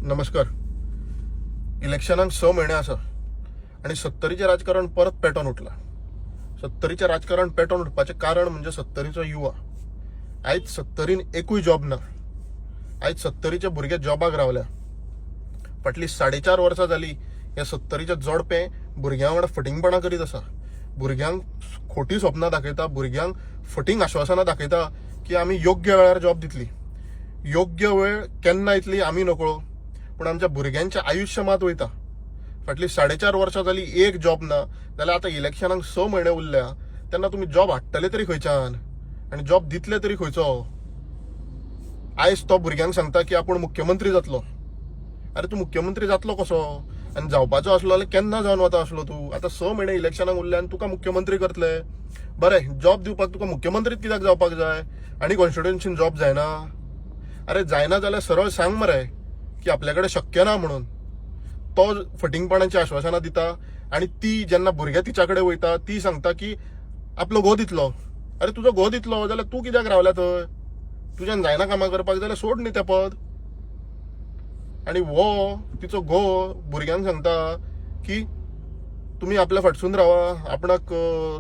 नमस्कार. इलेक्शनाक 6 महिने आसा आणि 70चे राजकारण परत पेटोवन उठला. 70चे राजकारण पेटोवन उठपाचें कारण म्हणजे 70चो युवा. आयज 70रीन एकूय जॉब ना. आयज 70चे भुरगे जॉबाक रावल्या. फाटली 4.5 वर्सां जाली ह्या 70चे जोडपे भुरग्यां वांगडा फटिंगपणां करीत आसा. भुरग्यांक खोटी स्वप्नां दाखयता, भुरग्यांक फटींग आश्वासनां दाखयता की आमी योग्य वेळार जॉब दितली. योग्य वेळ केन्ना येतली आमी नकळो, पूण आमच्या भुरग्यांचें आयुश्य मात वयता. फाटली 4.5 वर्सां जाली एक जॉब ना जाल्यार आतां इलेक्शनाक 6 महिने उरल्या तेन्ना तुमी जॉब हाडटले तरी खंयच्यान आनी जॉब दितले तरी खंयचो. आयज तो भुरग्यांक सांगता की आपूण मुख्यमंत्री जातलो. अरे तूं मुख्यमंत्री जातलो कसो आनी जावपाचो आसलो जाल्यार केन्ना जावन वता आसलो तूं. आतां 6 महिने इलेक्शनाक उरले आनी तुका मुख्यमंत्री करतले. बरें, जॉब दिवपाक तुका मुख्यमंत्रीच कित्याक जावपाक जाय आनी कॉन्स्टिट्युएन्सीन जॉब जायना. अरे जायना जाल्यार सरळ सांग मरे की आपल्या कडेन शक्य ना म्हणून. तो फटिंगपणाची आश्वासनां दिता आनी ती जेन्ना भुरगे तिच्या कडेन वयता ती सांगता की आपलो घो दितलो. अरे तुजो घो दितलो जाल्यार तूं कित्याक रावल्या थंय? तुज्यान जायना कामां करपाक जाल्यार सोड न्ही तें पद. आणि वो तिचो घो भुरग्यांक सांगता की तुम्ही आपल्या फाटसून रावा, आपणाक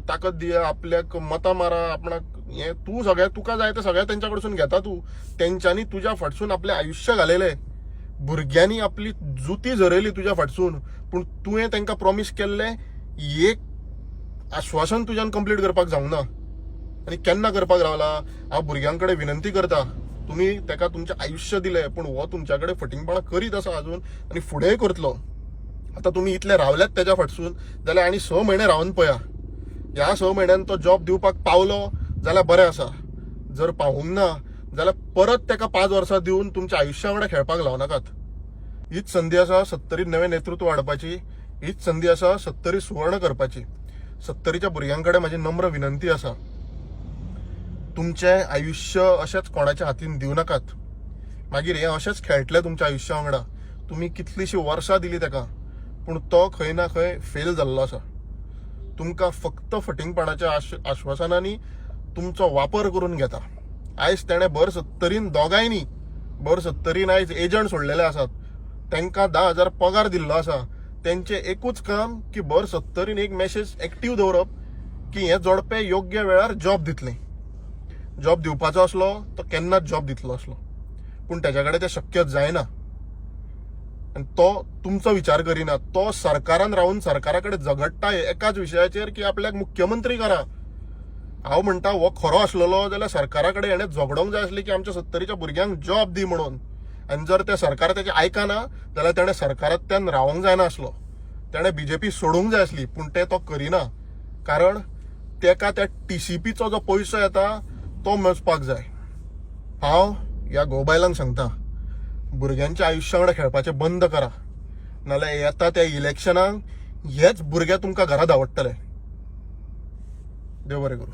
ताकद दिया, आपल्याक मतां मारा, आपणाक हे तूं सगळ्या तुका जाय ते सगळ्या तेंच्या कडसून घेता तूं. तेंच्यांनी तुज्या फाटसून आपलें आयुश्य घालयलें. भुरग्यांनी आपली जुती झरयली तुज्या फाटसून, पूण तुवें तांकां प्रॉमिस केल्लें एक आश्वासन तुज्यान कंप्लीट करपाक जावंक ना. आनी केन्ना करपाक रावला? हांव भुरग्यां कडेन विनंती करता, तुम्ही ताका तुमचें आयुश्य दिलें पूण हो तुमच्या कडेन फटिंगपणां करीत आसा अजून आनी फुडेंय करतलो. आता तुम्ही इतले रावल्यात त्याच्या फाटसून जाल्यार आनी 6 महिने रावन पळया. ह्या 6 महिन्यान तो जॉब दिवपाक पावलो जाल्यार बरें आसा. जर पावूंक ना जाल्यार परत ताका 5 वर्सां दिवन तुमच्या आयुश्या वांगडा खेळपाक लावनाकात. हीच संदी आसा 70रीत नवें नेतृत्व हाडपाची. हीच संदी आसा 70री सुवर्ण करपाची. 70रीच्या भुरग्यां कडेन म्हाजी नम्र विनंती आसा, तुमचें आयुश्य अशेंच कोणाच्या हातीन दिवं नाकात. मागीर हे अशेंच खेळटले तुमच्या आयुश्या वांगडा. तुम्ही कितलीशीं वर्सां दिली ताका पूण तो खंय ना खंय फेल जाल्लो आसा. तुमकां फक्त फटिंगपणाच्या आश्वासनांनी तुमचो वापर करून घेता. आयज तेणे भर 70रीन दोगांयनी भर 70रीन आयज एजंट सोडलेले आसात. तांकां 10,000 पगार दिल्लो आसा. तेंचें एकूच काम की भर 70रीन एक मॅसेज एक्टीव दवरप की हे जोडपे योग्य वेळार जॉब दितले. जॉब दिवपाचो असलो तो केन्नाच जॉब दितलो असलो, पूण तेच्या कडेन तें शक्य जायना. आनी तो तुमचो विचार करिना. तो सरकारान रावन सरकारा कडेन झगडटा एकाच विशयाचेर की आपल्याक मुख्यमंत्री करा. हांव म्हणटा हो खरो आसलेलो जाल्यार सरकारा कडेन हेणें झगडोंक जाय आसली की आमच्या 70रीच्या भुरग्यांक जॉब दी म्हणून. आनी जर ते सरकार तेजें आयकना जाल्यार तेणें सरकारांतल्यान रावोंक जायना आसलो. तेणें बीजेपी सोडूंक जाय आसली, पूण तें तो करिना. कारण तेका त्या TCPचो जो पयसो येता तो मेजपाक जाय. हांव ह्या गोबायलांक सांगता, भुरग्यांच्या आयुश्या वांगडा खेळपाचें बंद करा, नाल्यार येता त्या इलेक्शनाक हेच भुरगे तुमकां घरा धांवडटले. देव बरें करूं.